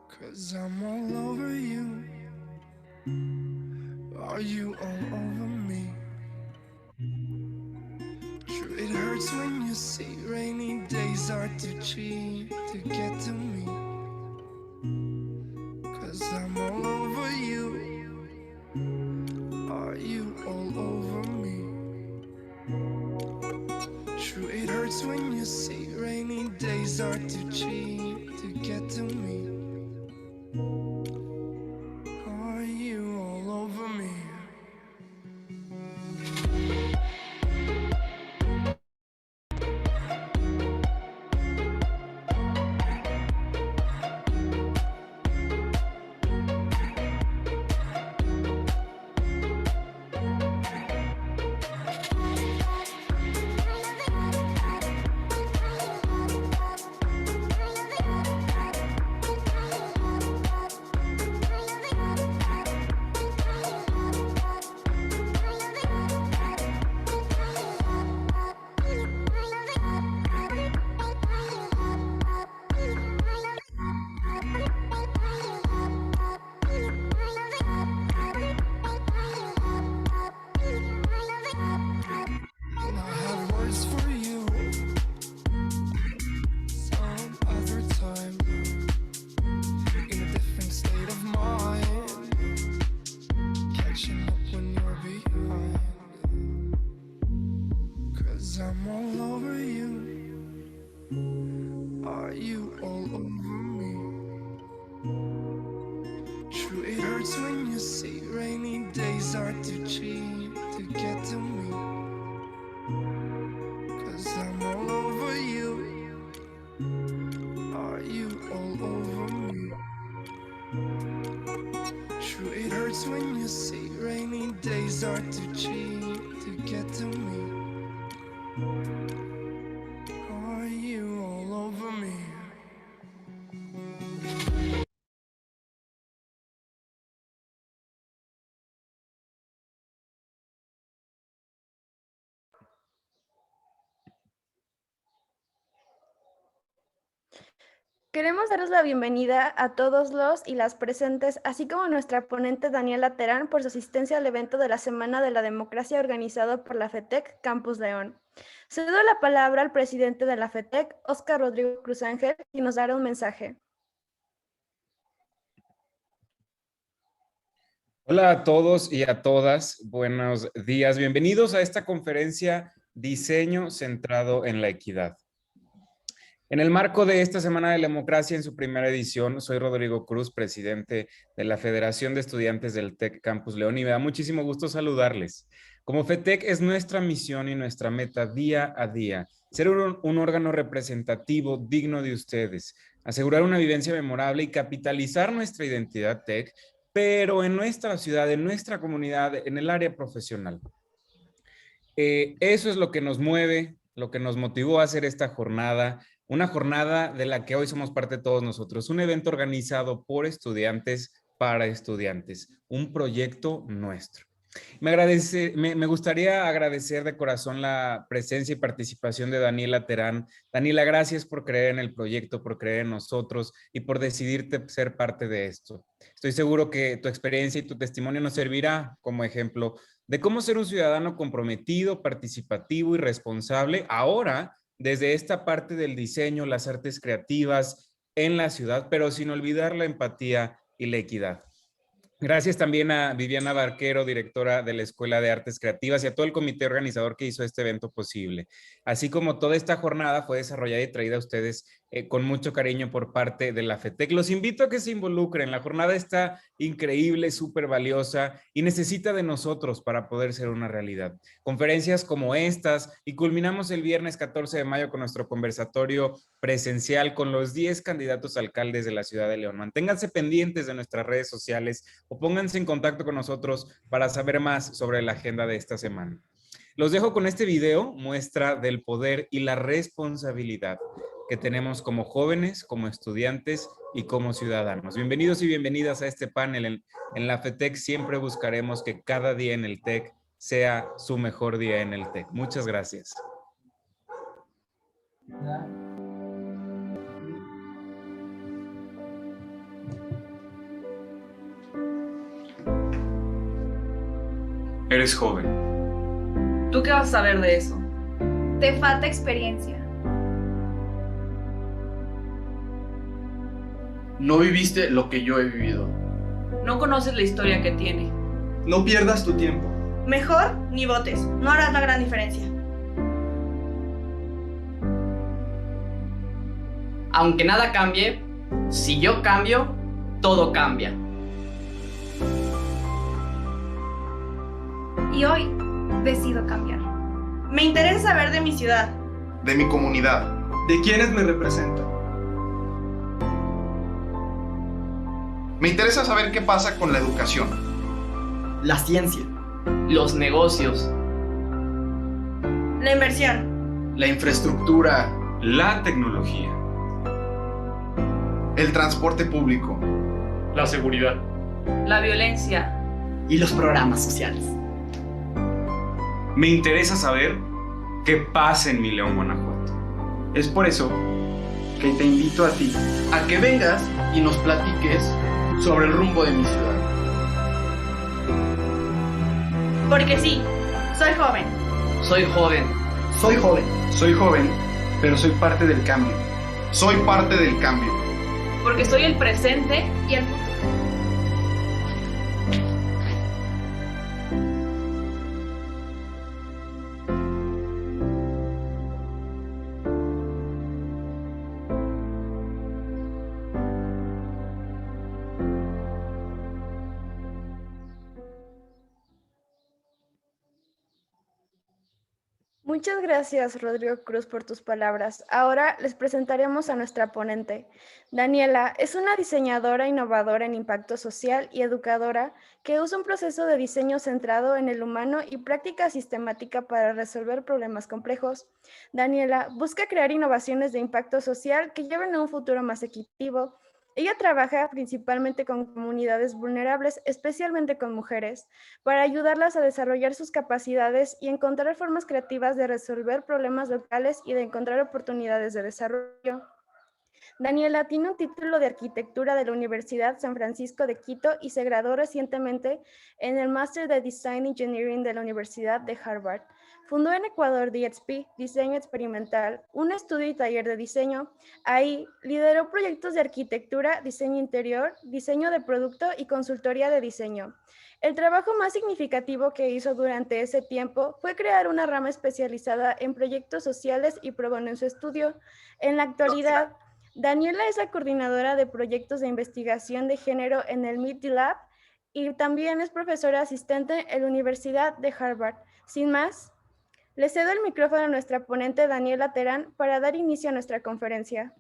'Cause I'm all over you. Are you all over me? True, it hurts when you see rainy days are too cheap to get to me. 'Cause I'm all over you. Are you all over me? True, it hurts when you see rainy days are too cheap to get to me. Are you all over me? I'm all over you. Are you all over me? True, it hurts when you see rainy days are too cheap to get to me. 'Cause I'm all over you. Are you all over me? True, it hurts when you see rainy days are too cheap to get to me. Are you all over me? Queremos daros la bienvenida a todos los y las presentes, así como a nuestra ponente Daniela Terán por su asistencia al evento de la Semana de la Democracia organizado por la FETEC Campus León. Cedo la palabra al presidente de la FETEC, Óscar Rodrigo Cruz Ángel, quien nos dará un mensaje. Hola a todos y a todas, buenos días. Bienvenidos a esta conferencia Diseño centrado en la equidad. En el marco de esta Semana de la Democracia, en su primera edición, soy Rodrigo Cruz, presidente de la Federación de Estudiantes del TEC Campus León, y me da muchísimo gusto saludarles. Como FETEC es nuestra misión y nuestra meta día a día, ser un órgano representativo digno de ustedes, asegurar una vivencia memorable y capitalizar nuestra identidad TEC, pero en nuestra ciudad, en nuestra comunidad, en el área profesional. Eso es lo que nos mueve, lo que nos motivó a hacer esta jornada, una jornada de la que hoy somos parte todos nosotros, un evento organizado por estudiantes para estudiantes, un proyecto nuestro. Me gustaría agradecer de corazón la presencia y participación de Daniela Terán. Daniela, gracias por creer en el proyecto, por creer en nosotros y por decidirte ser parte de esto. Estoy seguro que tu experiencia y tu testimonio nos servirá como ejemplo de cómo ser un ciudadano comprometido, participativo y responsable ahora desde esta parte del diseño, las artes creativas en la ciudad, pero sin olvidar la empatía y la equidad. Gracias también a Viviana Barquero, directora de la Escuela de Artes Creativas, y a todo el comité organizador que hizo este evento posible. Así como toda esta jornada fue desarrollada y traída a ustedes con mucho cariño por parte de la FETEC. Los invito a que se involucren. La jornada está increíble, súper valiosa y necesita de nosotros para poder ser una realidad. Conferencias como estas, y culminamos el viernes 14 de mayo con nuestro conversatorio presencial con los 10 candidatos a alcaldes de la ciudad de León. Manténganse pendientes de nuestras redes sociales o pónganse en contacto con nosotros para saber más sobre la agenda de esta semana. Los dejo con este video, muestra del poder y la responsabilidad que tenemos como jóvenes, como estudiantes y como ciudadanos. Bienvenidos y bienvenidas a este panel. En la FETEC siempre buscaremos que cada día en el TEC sea su mejor día en el TEC. Muchas gracias. Eres joven. ¿Tú qué vas a saber de eso? Te falta experiencia. No viviste lo que yo he vivido. No conoces la historia que tiene. No pierdas tu tiempo. Mejor ni votes, no harás la gran diferencia. Aunque nada cambie, si yo cambio, todo cambia. Y hoy decido cambiar. Me interesa saber de mi ciudad. De mi comunidad. ¿De quiénes me representan? Me interesa saber qué pasa con la educación. La ciencia. Los negocios. La inversión. La infraestructura. La tecnología. El transporte público. La seguridad. La violencia. Y los programas sociales. Me interesa saber qué pasa en mi León, Guanajuato. Es por eso que te invito a ti. A que vengas y nos platiques sobre el rumbo de mi ciudad. Porque sí, soy joven. Soy joven. Soy joven. Soy joven, pero soy parte del cambio. Soy parte del cambio. Porque soy el presente Y el futuro. Muchas gracias, Rodrigo Cruz, por tus palabras. Ahora les presentaremos a nuestra ponente. Daniela es una diseñadora innovadora en impacto social y educadora que usa un proceso de diseño centrado en el humano y práctica sistemática para resolver problemas complejos. Daniela busca crear innovaciones de impacto social que lleven a un futuro más equitativo. Ella trabaja principalmente con comunidades vulnerables, especialmente con mujeres, para ayudarlas a desarrollar sus capacidades y encontrar formas creativas de resolver problemas locales y de encontrar oportunidades de desarrollo. Daniela tiene un título de arquitectura de la Universidad San Francisco de Quito y se graduó recientemente en el Máster de Design Engineering de la Universidad de Harvard. Fundó en Ecuador DXP, Diseño Experimental, un estudio y taller de diseño. Ahí lideró proyectos de arquitectura, diseño interior, diseño de producto y consultoría de diseño. El trabajo más significativo que hizo durante ese tiempo fue crear una rama especializada en proyectos sociales y pro bono en su estudio. En la actualidad, Daniela es la coordinadora de proyectos de investigación de género en el Meet the Lab y también es profesora asistente en la Universidad de Harvard. Sin más, le cedo el micrófono a nuestra ponente Daniela Terán para dar inicio a nuestra conferencia.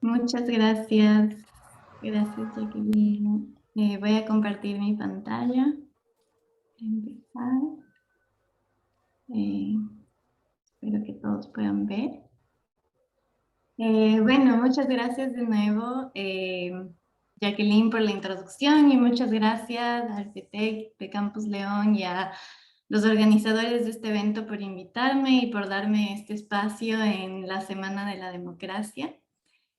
Muchas gracias. Gracias, Jacqueline. Voy a compartir mi pantalla. Empezar. Espero que todos puedan ver. Bueno, muchas gracias de nuevo, Jacqueline, por la introducción y muchas gracias al FETEC de Campus León y a los organizadores de este evento por invitarme y por darme este espacio en la Semana de la Democracia.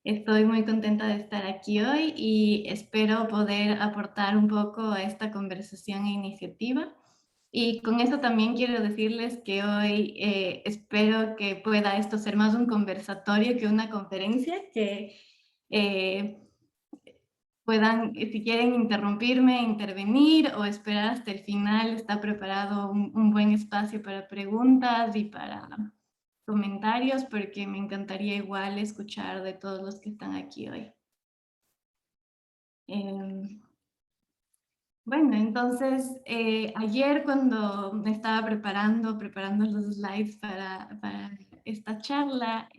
Estoy muy contenta de estar aquí hoy y espero poder aportar un poco a esta conversación e iniciativa. Y con esto también quiero decirles que hoy espero que pueda esto ser más un conversatorio que una conferencia, que puedan, si quieren interrumpirme, intervenir o esperar hasta el final. Está preparado un buen espacio para preguntas y para comentarios porque me encantaría igual escuchar de todos los que están aquí hoy. Bueno, entonces ayer cuando me estaba preparando los slides para esta charla,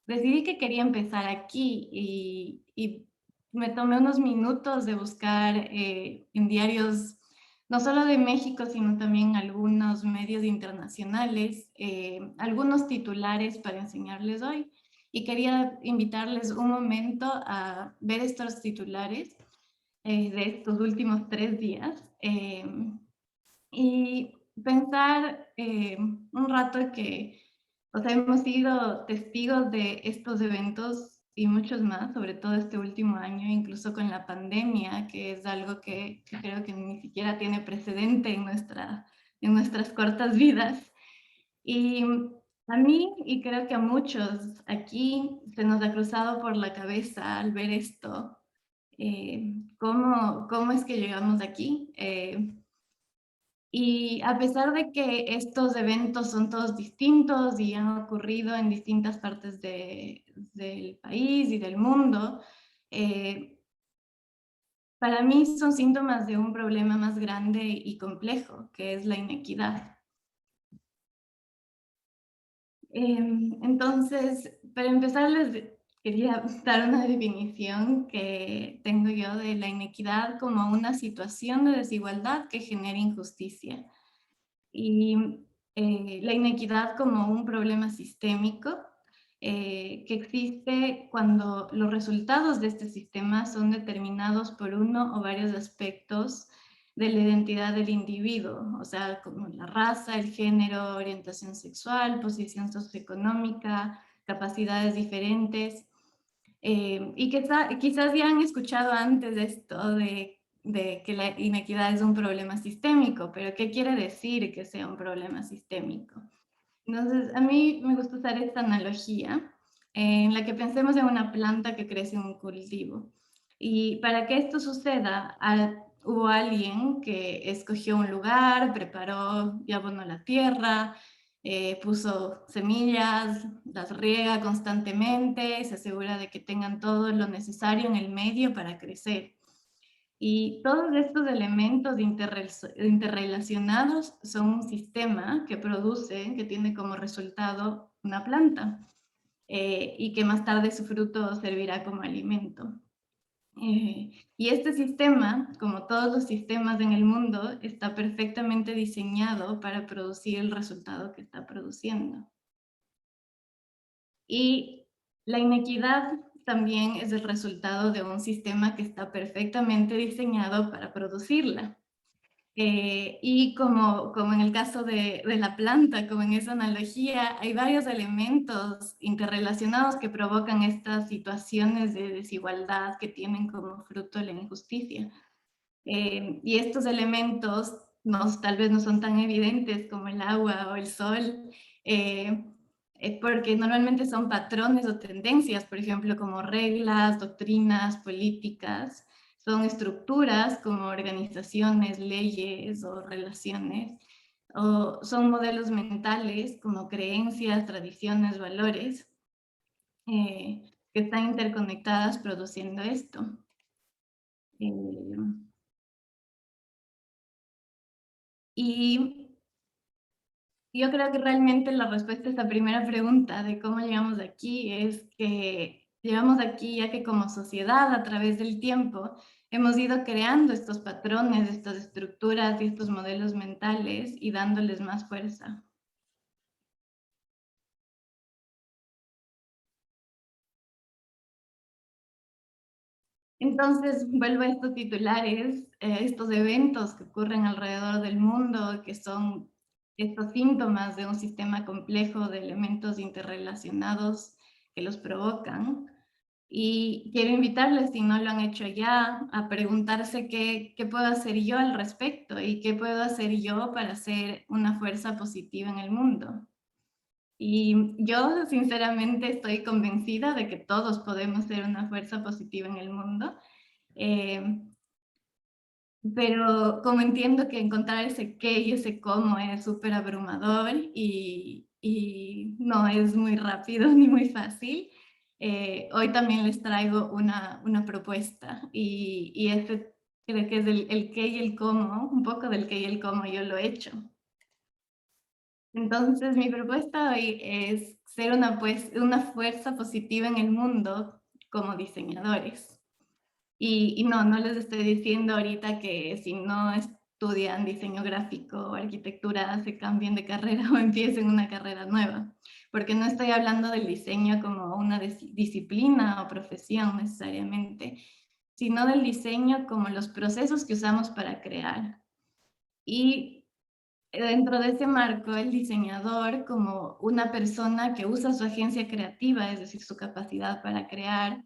decidí que quería empezar aquí y me tomé unos minutos de buscar en diarios no solo de México, sino también algunos medios internacionales, algunos titulares para enseñarles hoy. Y quería invitarles un momento a ver estos titulares de estos últimos 3 días y pensar un rato que hemos sido testigos de estos eventos y muchos más, sobre todo este último año, incluso con la pandemia, que es algo que creo que ni siquiera tiene precedente en nuestras cortas vidas. Y a mí, y creo que a muchos aquí, se nos ha cruzado por la cabeza al ver esto, ¿cómo es que llegamos aquí? Y a pesar de que estos eventos son todos distintos y han ocurrido en distintas partes del país y del mundo, para mí son síntomas de un problema más grande y complejo, que es la inequidad. Entonces, para empezar, les quería dar una definición que tengo yo de la inequidad como una situación de desigualdad que genera injusticia. Y la inequidad como un problema sistémico que existe cuando los resultados de este sistema son determinados por uno o varios aspectos de la identidad del individuo, o sea, como la raza, el género, orientación sexual, posición socioeconómica, capacidades diferentes. Y quizás ya han escuchado antes de esto de que la inequidad es un problema sistémico, pero ¿qué quiere decir que sea un problema sistémico? Entonces, a mí me gusta usar esta analogía en la que pensemos en una planta que crece en un cultivo. Y para que esto suceda, hubo alguien que escogió un lugar, preparó y abonó la tierra, puso semillas, las riega constantemente, se asegura de que tengan todo lo necesario en el medio para crecer. Y todos estos elementos interrelacionados son un sistema que produce, que tiene como resultado una planta y que más tarde su fruto servirá como alimento. Y este sistema, como todos los sistemas en el mundo, está perfectamente diseñado para producir el resultado que está produciendo. Y la inequidad también es el resultado de un sistema que está perfectamente diseñado para producirla. Y como en el caso de la planta, como en esa analogía, hay varios elementos interrelacionados que provocan estas situaciones de desigualdad que tienen como fruto la injusticia. Y estos elementos tal vez no son tan evidentes como el agua o el sol, porque normalmente son patrones o tendencias, por ejemplo, como reglas, doctrinas, políticas, son estructuras como organizaciones, leyes o relaciones, o son modelos mentales como creencias, tradiciones, valores, que están interconectadas produciendo esto. Y yo creo que realmente la respuesta a esta primera pregunta de cómo llegamos aquí es que llegamos aquí ya que como sociedad a través del tiempo hemos ido creando estos patrones, estas estructuras y estos modelos mentales y dándoles más fuerza. Entonces, vuelvo a estos titulares, estos eventos que ocurren alrededor del mundo, que son estos síntomas de un sistema complejo de elementos interrelacionados que los provocan. Y quiero invitarles, si no lo han hecho ya, a preguntarse qué puedo hacer yo al respecto y qué puedo hacer yo para ser una fuerza positiva en el mundo. Y yo sinceramente estoy convencida de que todos podemos ser una fuerza positiva en el mundo. Pero como entiendo que encontrar ese qué y ese cómo es súper abrumador y y no es muy rápido ni muy fácil. Hoy también les traigo una propuesta y este creo que es el qué y el cómo, un poco del qué y el cómo yo lo he hecho. Entonces mi propuesta hoy es ser una fuerza positiva en el mundo como diseñadores. Y no les estoy diciendo ahorita que si no estudian diseño gráfico o arquitectura se cambien de carrera o empiecen una carrera nueva, porque no estoy hablando del diseño como una disciplina o profesión necesariamente, sino del diseño como los procesos que usamos para crear. Y dentro de ese marco, el diseñador como una persona que usa su agencia creativa, es decir, su capacidad para crear,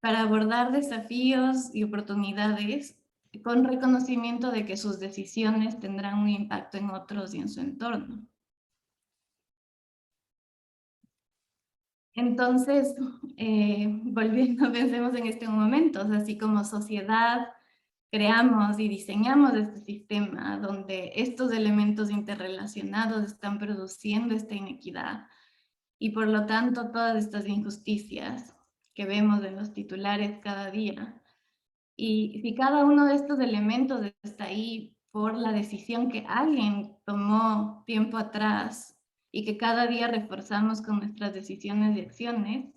para abordar desafíos y oportunidades con reconocimiento de que sus decisiones tendrán un impacto en otros y en su entorno. Entonces, volviendo, pensemos en este momento, o sea, así como sociedad creamos y diseñamos este sistema donde estos elementos interrelacionados están produciendo esta inequidad y por lo tanto todas estas injusticias que vemos en los titulares cada día. Y si cada uno de estos elementos está ahí por la decisión que alguien tomó tiempo atrás y que cada día reforzamos con nuestras decisiones y acciones,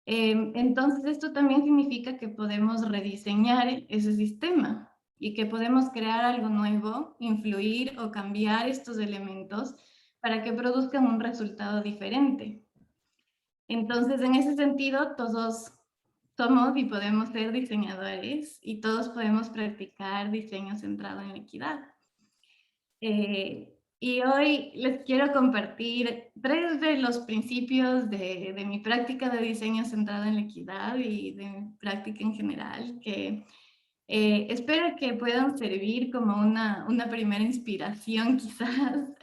entonces esto también significa que podemos rediseñar ese sistema y que podemos crear algo nuevo, influir o cambiar estos elementos para que produzcan un resultado diferente. Entonces, en ese sentido, todos somos y podemos ser diseñadores y todos podemos practicar diseño centrado en la equidad. Y hoy les quiero compartir 3 de los principios de mi práctica de diseño centrado en la equidad y de mi práctica en general, que espero que puedan servir como una primera inspiración quizás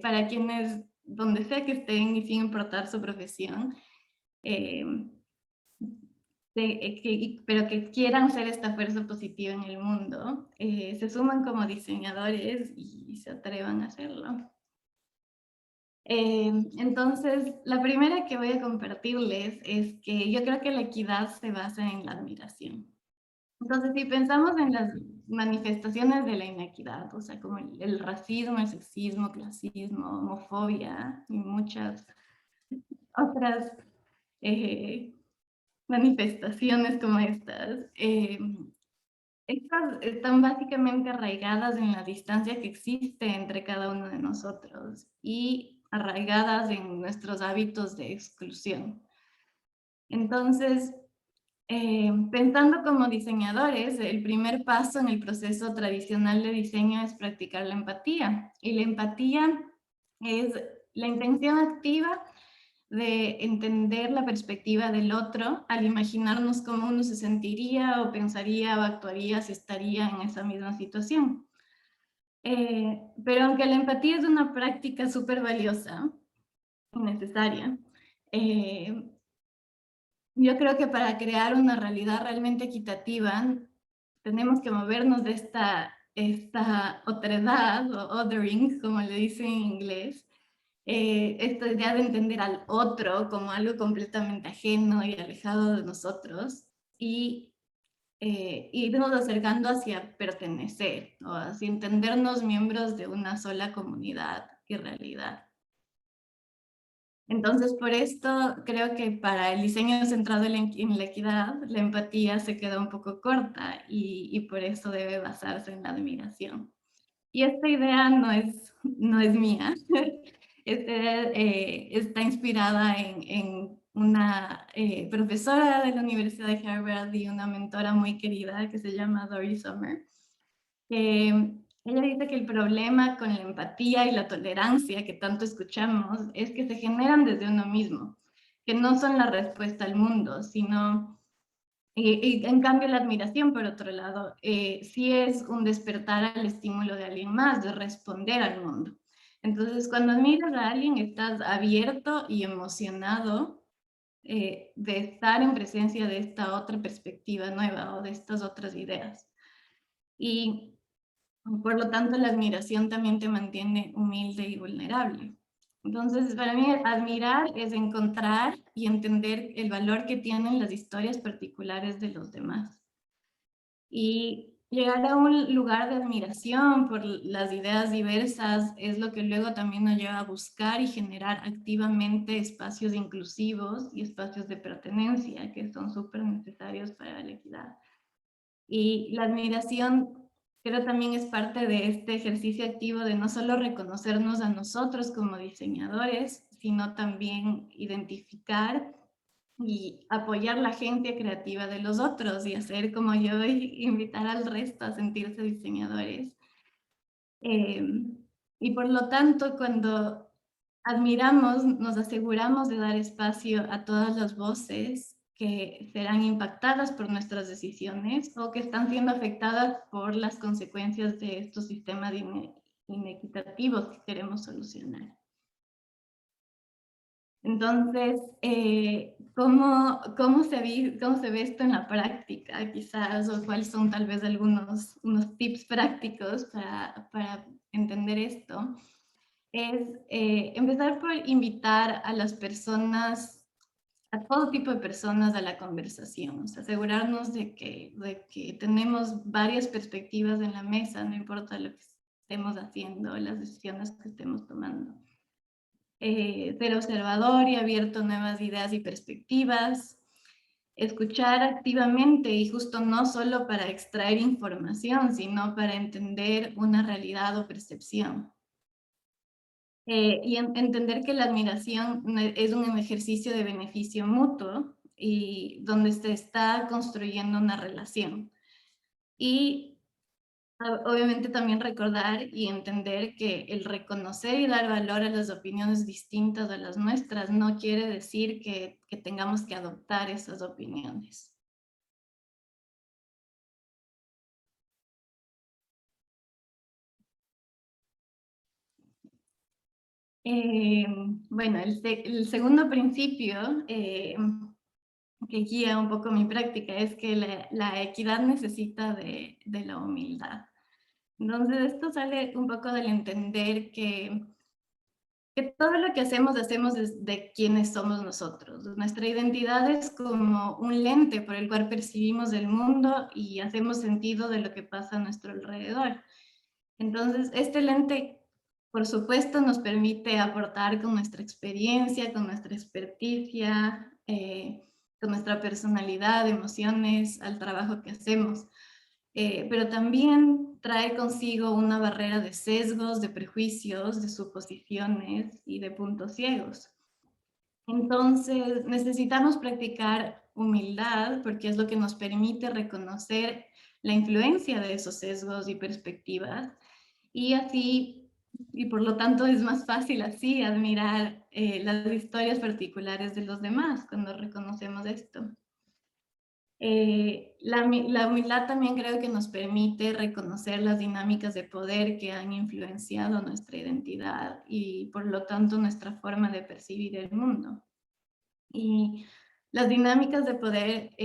para quienes, donde sea que estén y sin importar su profesión, pero que quieran ser esta fuerza positiva en el mundo, se suman como diseñadores y se atrevan a hacerlo. Entonces, la primera que voy a compartirles es que yo creo que la equidad se basa en la admiración. Entonces, si pensamos en las manifestaciones de la inequidad, o sea, como el racismo, el sexismo, clasismo, homofobia y muchas otras manifestaciones como estas, estas están básicamente arraigadas en la distancia que existe entre cada uno de nosotros y arraigadas en nuestros hábitos de exclusión. Entonces, pensando como diseñadores, el primer paso en el proceso tradicional de diseño es practicar la empatía. Y la empatía es la intención activa de entender la perspectiva del otro al imaginarnos cómo uno se sentiría o pensaría o actuaría si estaría en esa misma situación. Pero aunque la empatía es una práctica súper valiosa y necesaria, yo creo que para crear una realidad realmente equitativa tenemos que movernos de esta otredad o othering, como le dicen en inglés, esta idea de entender al otro como algo completamente ajeno y alejado de nosotros y irnos acercando hacia pertenecer o hacia entendernos miembros de una sola comunidad y realidad. Entonces, por esto creo que para el diseño centrado en la equidad, la empatía se queda un poco corta y por eso debe basarse en la admiración. Y esta idea no es mía. Está inspirada en una profesora de la Universidad de Harvard y una mentora muy querida que se llama Dory Sommer. Ella dice que el problema con la empatía y la tolerancia que tanto escuchamos es que se generan desde uno mismo, que no son la respuesta al mundo, sino, y en cambio la admiración, por otro lado, sí es un despertar al estímulo de alguien más, de responder al mundo. Entonces, cuando admiras a alguien, estás abierto y emocionado de estar en presencia de esta otra perspectiva nueva o de estas otras ideas. Y por lo tanto, la admiración también te mantiene humilde y vulnerable. Entonces, para mí, admirar es encontrar y entender el valor que tienen las historias particulares de los demás. Y llegar a un lugar de admiración por las ideas diversas es lo que luego también nos lleva a buscar y generar activamente espacios inclusivos y espacios de pertenencia que son súper necesarios para la equidad. Y la admiración creo también es parte de este ejercicio activo de no solo reconocernos a nosotros como diseñadores, sino también identificar y apoyar la agencia creativa de los otros y hacer como yo y invitar al resto a sentirse diseñadores. Y por lo tanto, cuando admiramos, nos aseguramos de dar espacio a todas las voces que serán impactadas por nuestras decisiones o que están siendo afectadas por las consecuencias de estos sistemas inequitativos que queremos solucionar. Entonces, ¿cómo se ve esto en la práctica, quizás? ¿O cuáles son tal vez unos tips prácticos para entender esto? Es empezar por invitar a las personas, a todo tipo de personas a la conversación, o sea, asegurarnos de que tenemos varias perspectivas en la mesa, no importa lo que estemos haciendo, las decisiones que estemos tomando. Ser observador y abierto a nuevas ideas y perspectivas, escuchar activamente y justo no solo para extraer información, sino para entender una realidad o percepción. Y entender que la admiración es un ejercicio de beneficio mutuo y donde se está construyendo una relación. Y obviamente también recordar y entender que el reconocer y dar valor a las opiniones distintas a las nuestras no quiere decir que tengamos que adoptar esas opiniones. Bueno, el segundo principio que guía un poco mi práctica es que la equidad necesita de la humildad. Entonces esto sale un poco del entender que todo lo que hacemos desde quienes somos nosotros. Nuestra identidad es como un lente por el cual percibimos el mundo y hacemos sentido de lo que pasa a nuestro alrededor. Entonces, este lente, por supuesto, nos permite aportar con nuestra experiencia, con nuestra experticia, con nuestra personalidad, emociones al trabajo que hacemos. Pero también trae consigo una barrera de sesgos, de prejuicios, de suposiciones y de puntos ciegos. Entonces, necesitamos practicar humildad porque es lo que nos permite reconocer la influencia de esos sesgos y perspectivas y así, y por lo tanto es más fácil así admirar las historias particulares de los demás cuando reconocemos esto. La humildad también creo que nos permite reconocer las dinámicas de poder que han influenciado nuestra identidad y por lo tanto nuestra forma de percibir el mundo. Y las dinámicas de poder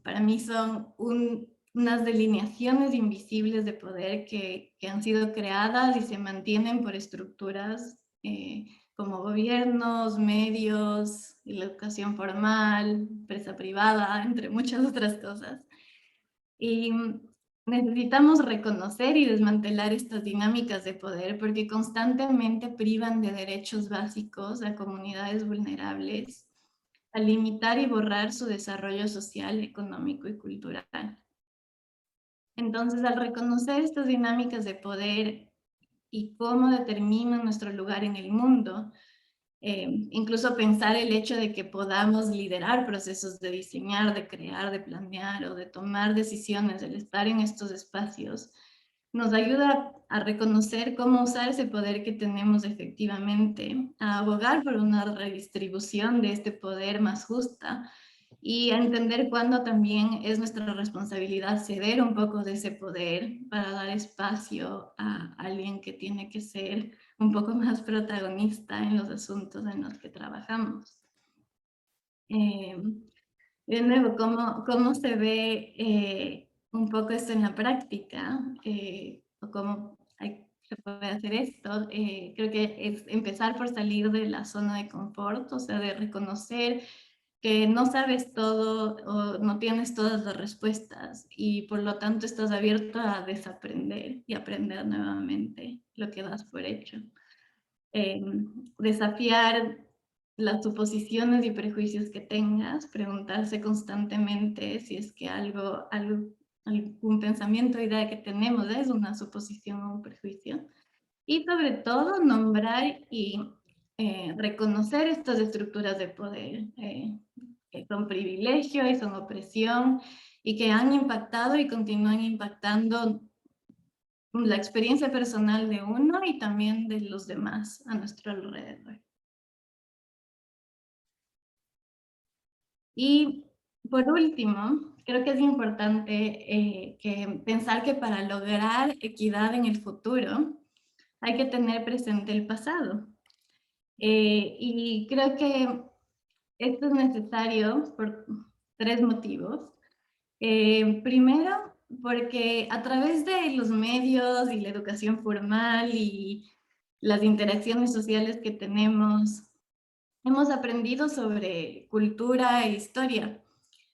para mí son unas delineaciones invisibles de poder que han sido creadas y se mantienen por estructuras como gobiernos, medios, la educación formal, empresa privada, entre muchas otras cosas. Y necesitamos reconocer y desmantelar estas dinámicas de poder porque constantemente privan de derechos básicos a comunidades vulnerables, a limitar y borrar su desarrollo social, económico y cultural. Entonces, al reconocer estas dinámicas de poder y cómo determinan nuestro lugar en el mundo, incluso pensar el hecho de que podamos liderar procesos de diseñar, de crear, de planear o de tomar decisiones, el estar en estos espacios, nos ayuda a reconocer cómo usar ese poder que tenemos efectivamente, a abogar por una redistribución de este poder más justa y a entender cuándo también es nuestra responsabilidad ceder un poco de ese poder para dar espacio a alguien que tiene que ser un poco más protagonista en los asuntos en los que trabajamos. De nuevo, ¿cómo se ve un poco esto en la práctica? O cómo se puede hacer esto. Creo que es empezar por salir de la zona de confort, o sea, de reconocer que no sabes todo o no tienes todas las respuestas y por lo tanto estás abierto a desaprender y aprender nuevamente lo que das por hecho. Desafiar las suposiciones y prejuicios que tengas, preguntarse constantemente si es que algún pensamiento o idea que tenemos es una suposición o un prejuicio. Y sobre todo nombrar y reconocer estas estructuras de poder que son privilegio y son opresión y que han impactado y continúan impactando la experiencia personal de uno y también de los demás a nuestro alrededor. Y por último, creo que es importante pensar que para lograr equidad en el futuro hay que tener presente el pasado. Y creo que esto es necesario por 3 motivos. Primero, porque a través de los medios y la educación formal y las interacciones sociales que tenemos, hemos aprendido sobre cultura e historia,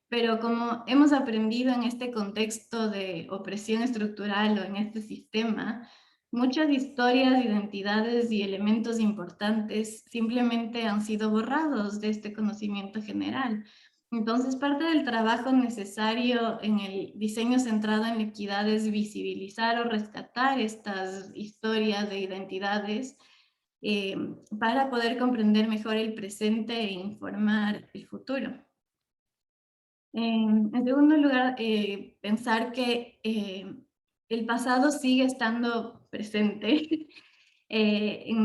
pero como hemos aprendido en este contexto de opresión estructural o en este sistema, muchas historias, identidades y elementos importantes simplemente han sido borrados de este conocimiento general. Entonces, parte del trabajo necesario en el diseño centrado en la equidad es visibilizar o rescatar estas historias de identidades para poder comprender mejor el presente e informar el futuro. En segundo lugar, pensar que el pasado sigue estando presente en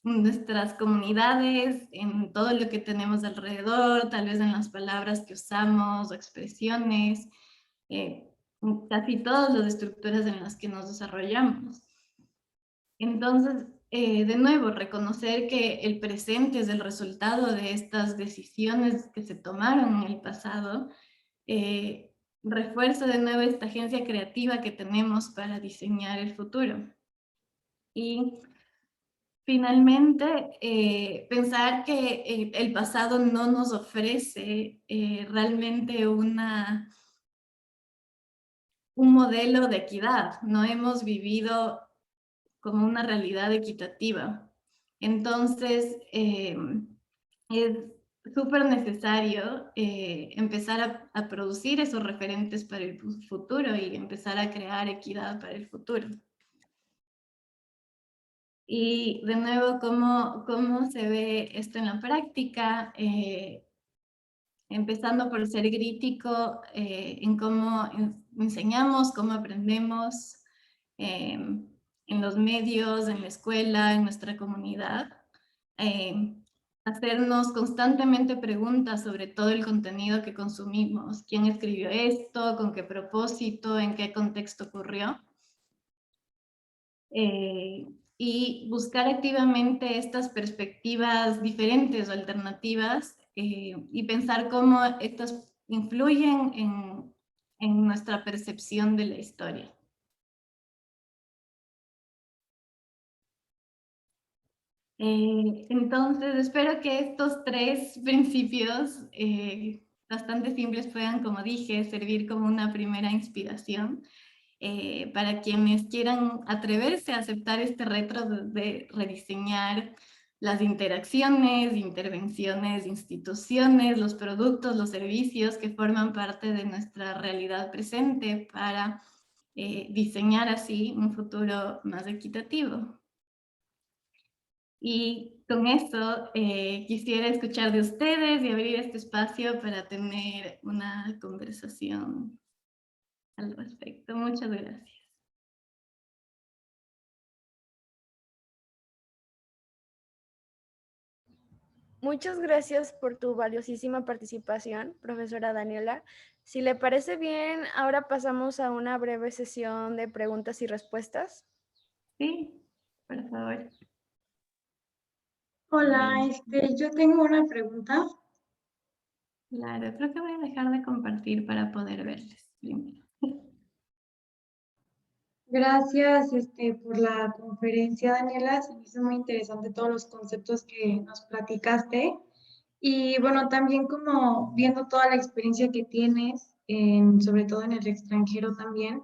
nuestras comunidades, en todo lo que tenemos alrededor, tal vez en las palabras que usamos o expresiones, en casi todas las estructuras en las que nos desarrollamos. Entonces, de nuevo, reconocer que el presente es el resultado de estas decisiones que se tomaron en el pasado, refuerza de nuevo esta agencia creativa que tenemos para diseñar el futuro. Y finalmente, pensar que el pasado no nos ofrece realmente un modelo de equidad. No hemos vivido como una realidad equitativa. Entonces, es súper necesario empezar a producir esos referentes para el futuro y empezar a crear equidad para el futuro. Y de nuevo, ¿cómo se ve esto en la práctica? Empezando por ser crítico en cómo enseñamos, cómo aprendemos, en los medios, en la escuela, en nuestra comunidad. Hacernos constantemente preguntas sobre todo el contenido que consumimos. ¿Quién escribió esto? ¿Con qué propósito? ¿En qué contexto ocurrió? Y buscar activamente estas perspectivas diferentes o alternativas y pensar cómo estas influyen en nuestra percepción de la historia. Entonces, espero que estos 3 principios bastante simples puedan, como dije, servir como una primera inspiración para quienes quieran atreverse a aceptar este reto de rediseñar las interacciones, intervenciones, instituciones, los productos, los servicios que forman parte de nuestra realidad presente para diseñar así un futuro más equitativo. Y con eso quisiera escuchar de ustedes y abrir este espacio para tener una conversación al respecto. Muchas gracias. Muchas gracias por tu valiosísima participación, profesora Daniela. Si le parece bien, ahora pasamos a una breve sesión de preguntas y respuestas. Sí, por favor. Hola, yo tengo una pregunta. Claro, creo que voy a dejar de compartir para poder verles primero. Gracias por la conferencia, Daniela. Se me hizo muy interesante todos los conceptos que nos platicaste. Y bueno, también como viendo toda la experiencia que tienes, sobre todo en el extranjero también,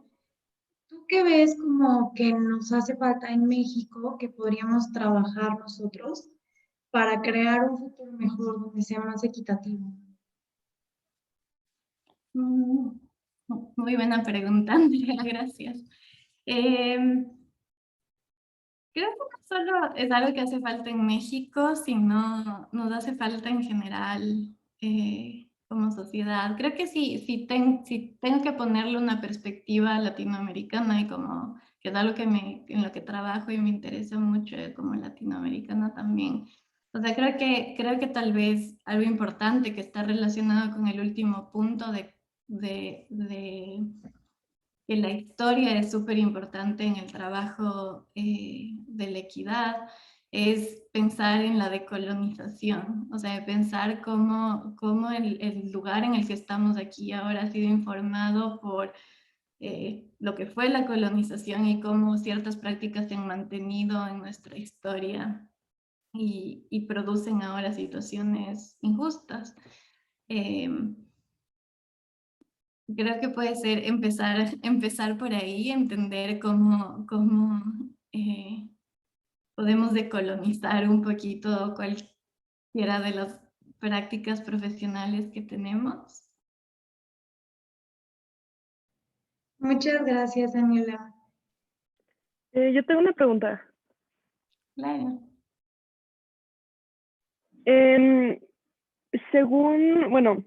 ¿tú qué ves como que nos hace falta en México que podríamos trabajar nosotros para crear un futuro mejor donde sea más equitativo? Muy buena pregunta, Andrea, gracias. Creo que no solo es algo que hace falta en México, sino nos hace falta en general como sociedad. Creo que si tengo que ponerle una perspectiva latinoamericana y como que es algo en lo que trabajo y me interesa mucho como latinoamericana también. O sea, creo que tal vez algo importante que está relacionado con el último punto de que la historia es súper importante en el trabajo de la equidad, es pensar en la decolonización, o sea, pensar cómo el lugar en el que estamos aquí ahora ha sido informado por lo que fue la colonización y cómo ciertas prácticas se han mantenido en nuestra historia y producen ahora situaciones injustas. Creo que puede ser empezar por ahí, entender cómo podemos decolonizar un poquito cualquiera de las prácticas profesionales que tenemos. Muchas gracias, Daniela. Yo tengo una pregunta. Claro. Según, bueno,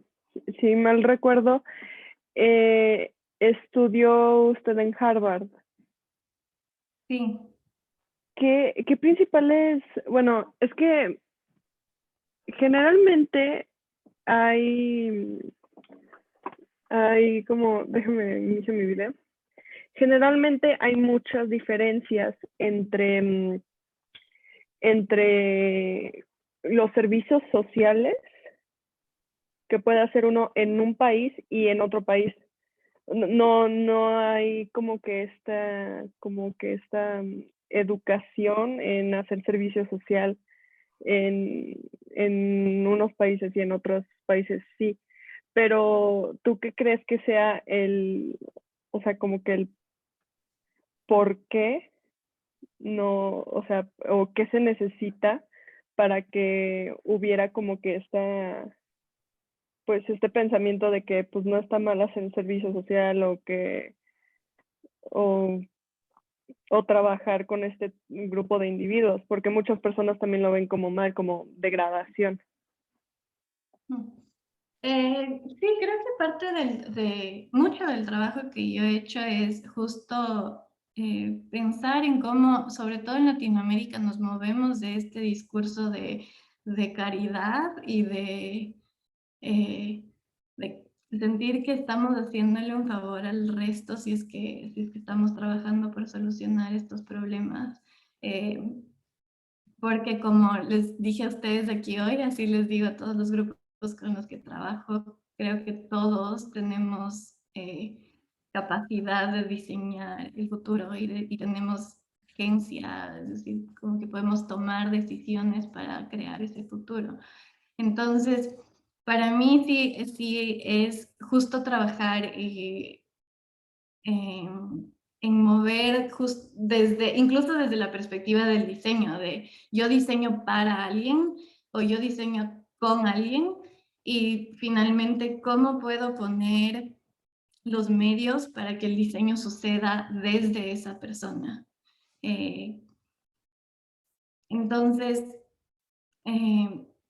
si mal recuerdo, estudió usted en Harvard. Sí. ¿Qué principales, bueno, es que generalmente hay como, déjame inicio mi video. Generalmente hay muchas diferencias entre los servicios sociales que puede hacer uno en un país y en otro país. No hay como que esta educación en hacer servicio social en unos países y en otros países sí. Pero ¿tú qué crees que sea o sea, como que el por qué no, o sea, o qué se necesita para que hubiera como que pues este pensamiento de que pues no está mal hacer servicio social o trabajar con este grupo de individuos, porque muchas personas también lo ven como mal, como degradación. Sí, creo que parte de mucho del trabajo que yo he hecho es justo pensar en cómo, sobre todo en Latinoamérica, nos movemos de este discurso de caridad y de sentir que estamos haciéndole un favor al resto si es que estamos trabajando por solucionar estos problemas. Porque como les dije a ustedes aquí hoy, así les digo a todos los grupos con los que trabajo, creo que todos tenemos capacidad de diseñar el futuro y tenemos agencia, es decir, como que podemos tomar decisiones para crear ese futuro. Entonces, para mí sí es justo trabajar en mover incluso desde la perspectiva del diseño, de yo diseño para alguien o yo diseño con alguien y finalmente cómo puedo poner los medios para que el diseño suceda desde esa persona. Entonces,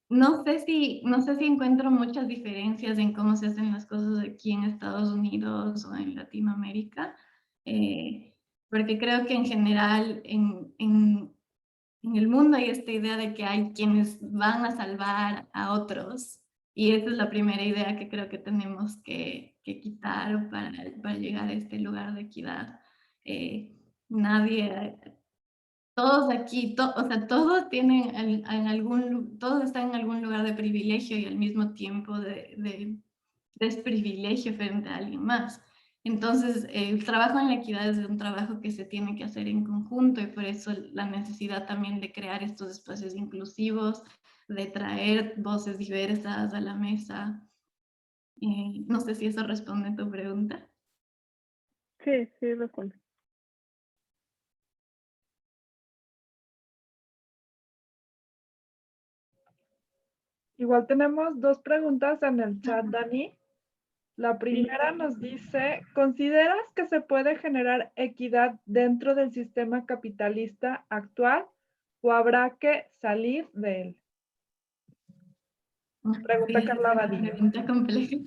no sé si encuentro muchas diferencias en cómo se hacen las cosas aquí en Estados Unidos o en Latinoamérica, porque creo que en general en el mundo hay esta idea de que hay quienes van a salvar a otros y esa es la primera idea que creo que tenemos que quitar para llegar a este lugar de equidad. Todos aquí, o sea, todos tienen todos están en algún lugar de privilegio y al mismo tiempo de desprivilegio frente a alguien más. Entonces, el trabajo en la equidad es un trabajo que se tiene que hacer en conjunto y por eso la necesidad también de crear estos espacios inclusivos, de traer voces diversas a la mesa. No sé si eso responde a tu pregunta. Sí, sí, responde. Igual tenemos dos preguntas en el chat, Dani. La primera nos dice, ¿consideras que se puede generar equidad dentro del sistema capitalista actual o habrá que salir de él? Pregunta Sí, Carla es una Badillo. pregunta compleja.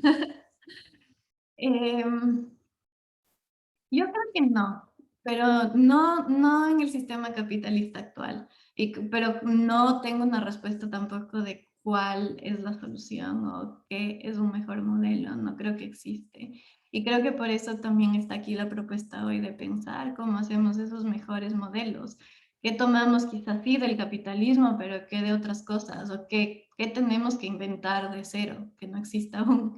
Yo creo que no, pero no en el sistema capitalista actual. Pero no tengo una respuesta tampoco de cuál es la solución o qué es un mejor modelo. No creo que existe. Y creo que por eso también está aquí la propuesta hoy de pensar cómo hacemos esos mejores modelos. ¿Qué tomamos quizás sí del capitalismo, pero qué de otras cosas? ¿O qué tenemos que inventar de cero, que no exista aún,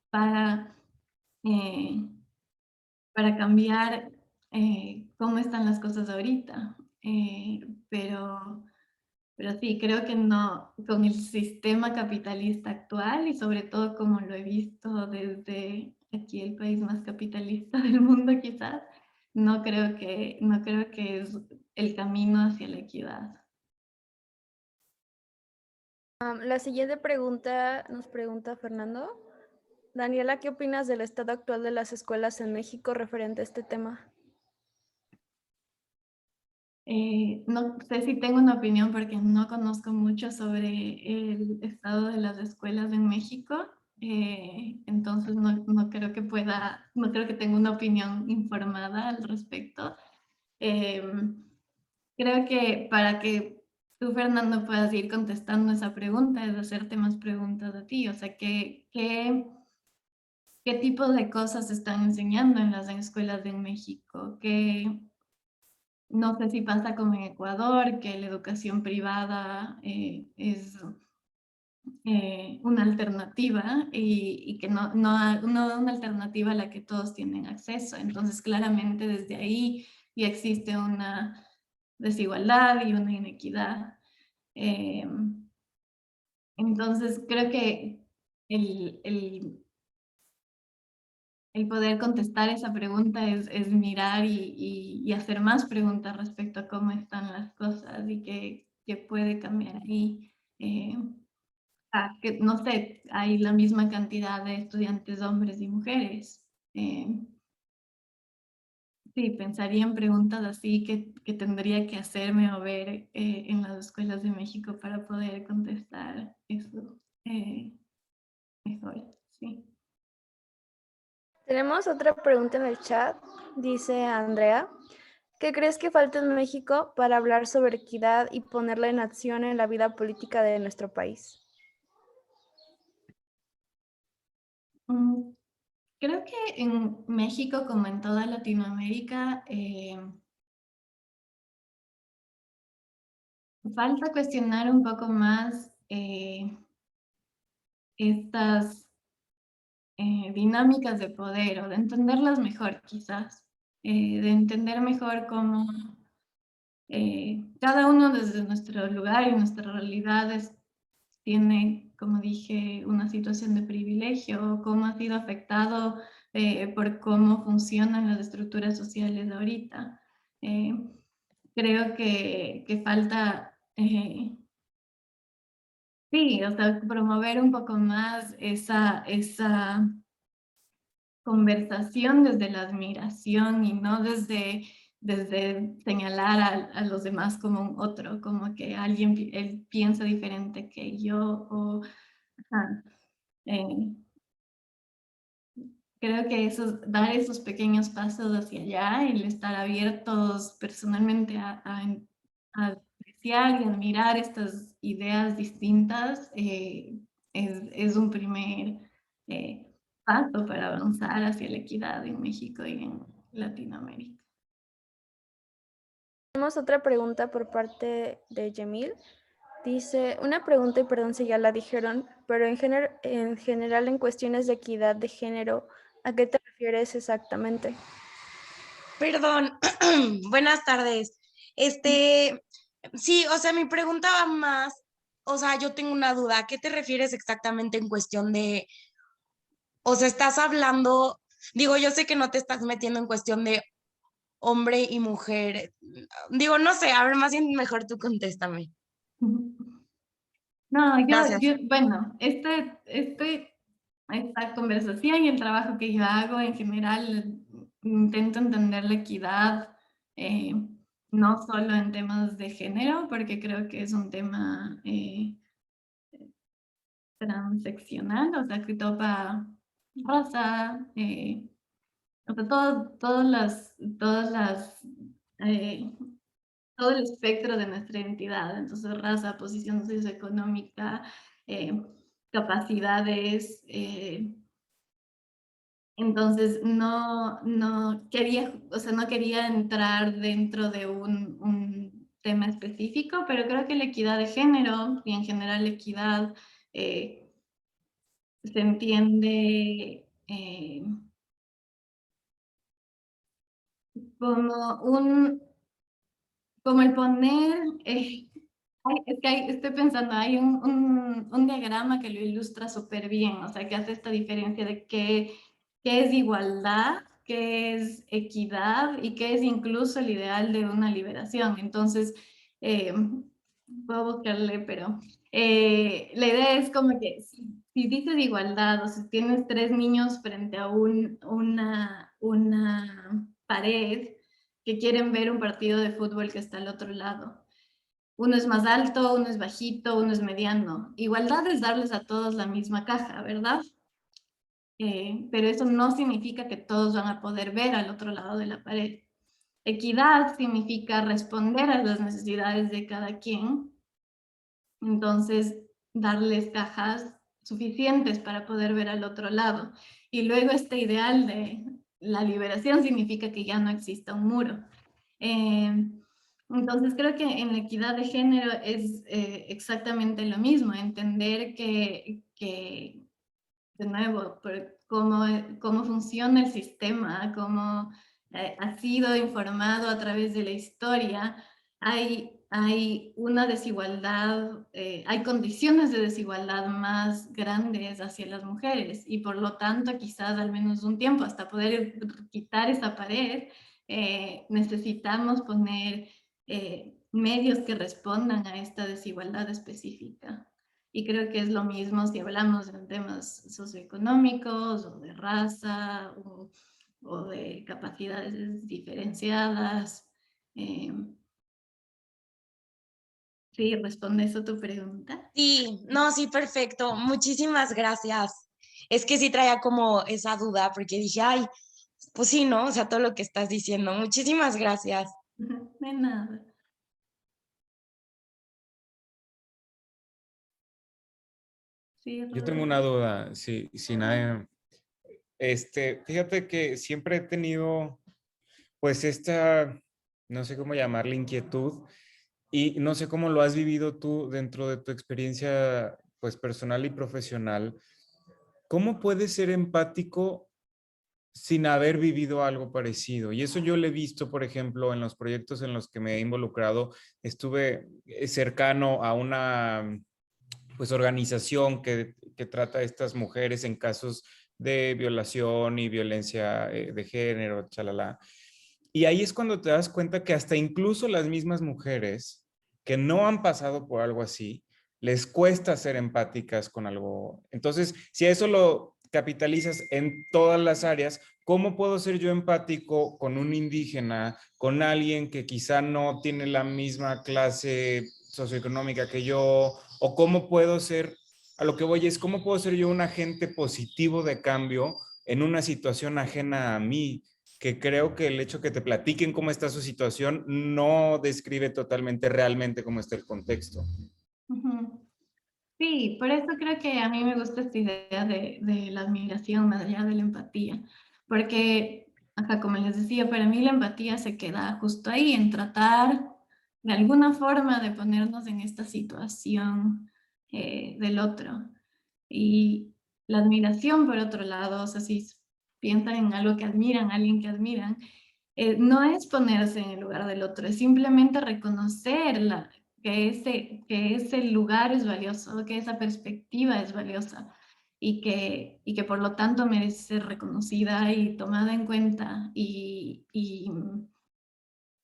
para cambiar cómo están las cosas ahorita. Pero sí, creo que no, con el sistema capitalista actual y sobre todo como lo he visto desde aquí el país más capitalista del mundo quizás, no creo que es el camino hacia la equidad. La siguiente pregunta nos pregunta Fernando. Daniela, ¿qué opinas del estado actual de las escuelas en México referente a este tema? No sé si tengo una opinión porque no conozco mucho sobre el estado de las escuelas en México, entonces no creo que no creo que tenga una opinión informada al respecto. Creo que para que tú, Fernando, puedas ir contestando esa pregunta es hacerte más preguntas a ti, o sea, ¿qué tipo de cosas se están enseñando en las escuelas de México? No sé si pasa como en Ecuador, que la educación privada es una alternativa y que no una alternativa a la que todos tienen acceso. Entonces, claramente desde ahí ya existe una desigualdad y una inequidad. Entonces, creo que el poder contestar esa pregunta es mirar y hacer más preguntas respecto a cómo están las cosas y qué puede cambiar ahí. Que, no sé, hay la misma cantidad de estudiantes hombres y mujeres. Sí, pensaría en preguntas así que tendría que hacerme o ver en las escuelas de México para poder contestar eso mejor, sí. Tenemos otra pregunta en el chat. Dice Andrea, ¿qué crees que falta en México para hablar sobre equidad y ponerla en acción en la vida política de nuestro país? Creo que en México, como en toda Latinoamérica, falta cuestionar un poco más estas dinámicas de poder o de entenderlas mejor quizás, de entender mejor cómo cada uno desde nuestro lugar y nuestras realidades tiene, como dije, una situación de privilegio, cómo ha sido afectado por cómo funcionan las estructuras sociales de ahorita. Creo que falta, sí, o sea, promover un poco más esa conversación desde la admiración y no desde señalar a los demás como un otro, como que él piensa diferente que yo o creo que dar esos pequeños pasos hacia allá, el estar abiertos personalmente a apreciar y admirar estas ideas distintas es un primer paso para avanzar hacia la equidad en México y en Latinoamérica. Tenemos otra pregunta por parte de Yemil. Dice, una pregunta y perdón si ya la dijeron, pero en general en cuestiones de equidad de género, ¿A qué te refieres exactamente? Perdón, buenas tardes. Sí, o sea, mi pregunta va más, o sea, yo tengo una duda. ¿A qué te refieres exactamente en cuestión de, o sea, estás hablando, digo, yo sé que no te estás metiendo en cuestión de hombre y mujer. Digo, no sé, a ver, más bien mejor tú contéstame. No, Gracias. bueno, esta conversación y el trabajo que yo hago en general, intento entender la equidad, no solo en temas de género, porque creo que es un tema transeccional, o sea, que topa raza, o sea, todo el espectro de nuestra identidad, entonces raza, posición socioeconómica, capacidades, entonces no quería, o sea, no quería entrar dentro de un tema específico, pero creo que la equidad de género y en general la equidad se entiende como el poner, estoy pensando, hay un diagrama que lo ilustra súper bien, o sea, que hace esta diferencia de qué es igualdad, qué es equidad y qué es incluso el ideal de una liberación. Entonces, puedo buscarle, pero la idea es como que si dices igualdad, o si tienes 3 niños frente a una pared, que quieren ver un partido de fútbol que está al otro lado. Uno es más alto, uno es bajito, uno es mediano. Igualdad es darles a todos la misma caja, ¿verdad? Pero eso no significa que todos van a poder ver al otro lado de la pared. Equidad significa responder a las necesidades de cada quien. Entonces, darles cajas suficientes para poder ver al otro lado. Y luego este ideal de la liberación significa que ya no exista un muro. Entonces creo que en la equidad de género es exactamente lo mismo, entender que de nuevo, cómo funciona el sistema, cómo ha sido informado a través de la historia, hay una desigualdad, hay condiciones de desigualdad más grandes hacia las mujeres y por lo tanto quizás al menos un tiempo hasta poder quitar esa pared, necesitamos poner medios que respondan a esta desigualdad específica. Y creo que es lo mismo si hablamos de temas socioeconómicos o de raza o de capacidades diferenciadas. Sí, ¿responde eso a tu pregunta? Sí, no, sí, perfecto. Muchísimas gracias. Es que sí traía como esa duda porque dije, ay, pues sí, ¿no? O sea, todo lo que estás diciendo. Muchísimas gracias. De nada. Sí, Yo tengo una duda, si nadie... fíjate que siempre he tenido, pues esta, no sé cómo llamarla, inquietud, y no sé cómo lo has vivido tú dentro de tu experiencia, pues personal y profesional. ¿Cómo puedes ser empático sin haber vivido algo parecido? Y eso yo lo he visto, por ejemplo, en los proyectos en los que me he involucrado. Estuve cercano a una pues organización que trata a estas mujeres en casos de violación y violencia de género, chalala. Y ahí es cuando te das cuenta que hasta incluso las mismas mujeres que no han pasado por algo así, les cuesta ser empáticas con algo. Entonces, si a eso lo capitalizas en todas las áreas, ¿cómo puedo ser yo empático con un indígena, con alguien que quizá no tiene la misma clase socioeconómica que yo? ¿O cómo puedo ser, a lo que voy es, cómo puedo ser yo un agente positivo de cambio en una situación ajena a mí? Que creo que el hecho que te platiquen cómo está su situación no describe totalmente realmente cómo está el contexto. Sí, por eso creo que a mí me gusta esta idea de la admiración más allá de la empatía, porque, acá como les decía, para mí la empatía se queda justo ahí, en tratar de alguna forma de ponernos en esta situación del otro. Y la admiración, por otro lado, o sea, si piensan en algo que admiran, alguien que admiran, no es ponerse en el lugar del otro, es simplemente reconocer que ese lugar es valioso, que esa perspectiva es valiosa y que por lo tanto merece ser reconocida y tomada en cuenta y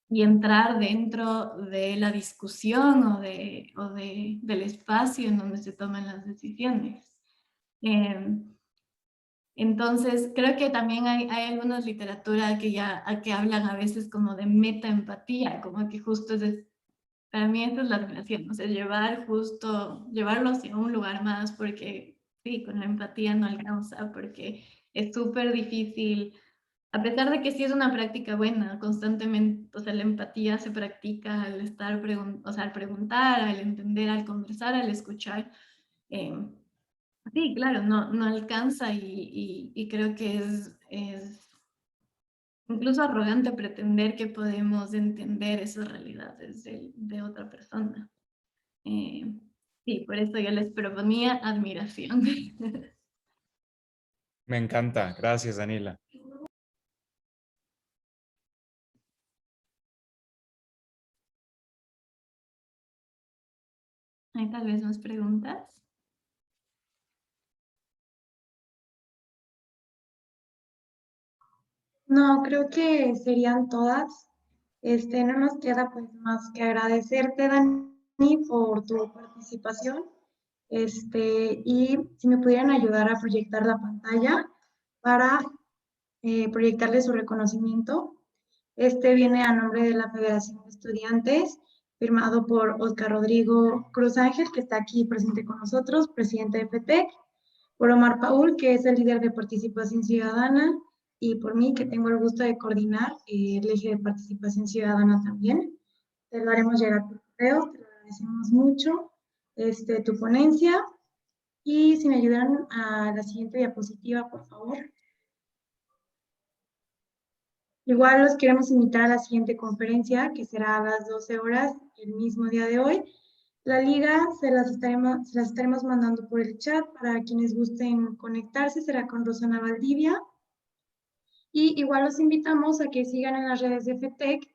entrar dentro de la discusión o del espacio en donde se toman las decisiones. Entonces, creo que también hay algunas literaturas que hablan a veces como de metaempatía, como que justo para mí esa es la relación, o sea, llevarlo hacia un lugar más, porque sí, con la empatía no alcanza, porque es súper difícil, a pesar de que sí es una práctica buena, constantemente, o sea, la empatía se practica al al preguntar, al entender, al conversar, al escuchar. Sí, claro, no alcanza y creo que es incluso arrogante pretender que podemos entender esas realidades de otra persona. Sí, por eso yo les proponía admiración. Me encanta. Gracias, Daniela. ¿Hay tal vez más preguntas? No, creo que serían todas. No nos queda pues más que agradecerte, Dani, por tu participación. Y si me pudieran ayudar a proyectar la pantalla para proyectarle su reconocimiento. Este viene a nombre de la Federación de Estudiantes, firmado por Oscar Rodrigo Cruz Ángel, que está aquí presente con nosotros, presidente de FETEC, por Omar Paul, que es el líder de participación ciudadana, y por mí, que tengo el gusto de coordinar el eje de participación ciudadana también. Te lo haremos llegar por correo, te lo agradecemos mucho, tu ponencia. Y si me ayudaran a la siguiente diapositiva, por favor. Igual los queremos invitar a la siguiente conferencia, que será a las 12 horas, el mismo día de hoy. La liga se las estaremos mandando por el chat para quienes gusten conectarse, será con Rosana Valdivia. Y igual los invitamos a que sigan en las redes de FETEC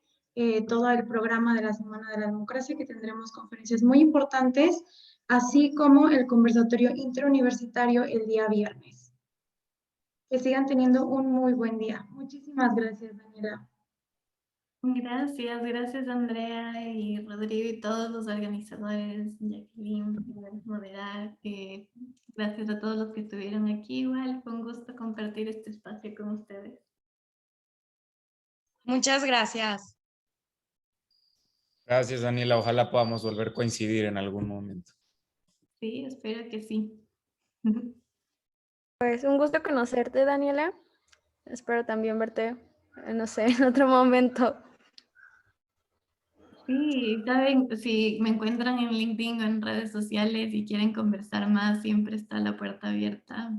todo el programa de la Semana de la Democracia, que tendremos conferencias muy importantes, así como el conversatorio interuniversitario el día viernes. Que sigan teniendo un muy buen día. Muchísimas gracias, Daniela. Gracias Andrea y Rodrigo y todos los organizadores, Jacqueline, por moderar. Gracias a todos los que estuvieron aquí. Igual, fue un gusto compartir este espacio con ustedes. Muchas gracias. Gracias, Daniela. Ojalá podamos volver a coincidir en algún momento. Sí, espero que sí. Pues un gusto conocerte, Daniela. Espero también verte, no sé, en otro momento. Sí, saben, si me encuentran en LinkedIn o en redes sociales y quieren conversar más, siempre está la puerta abierta.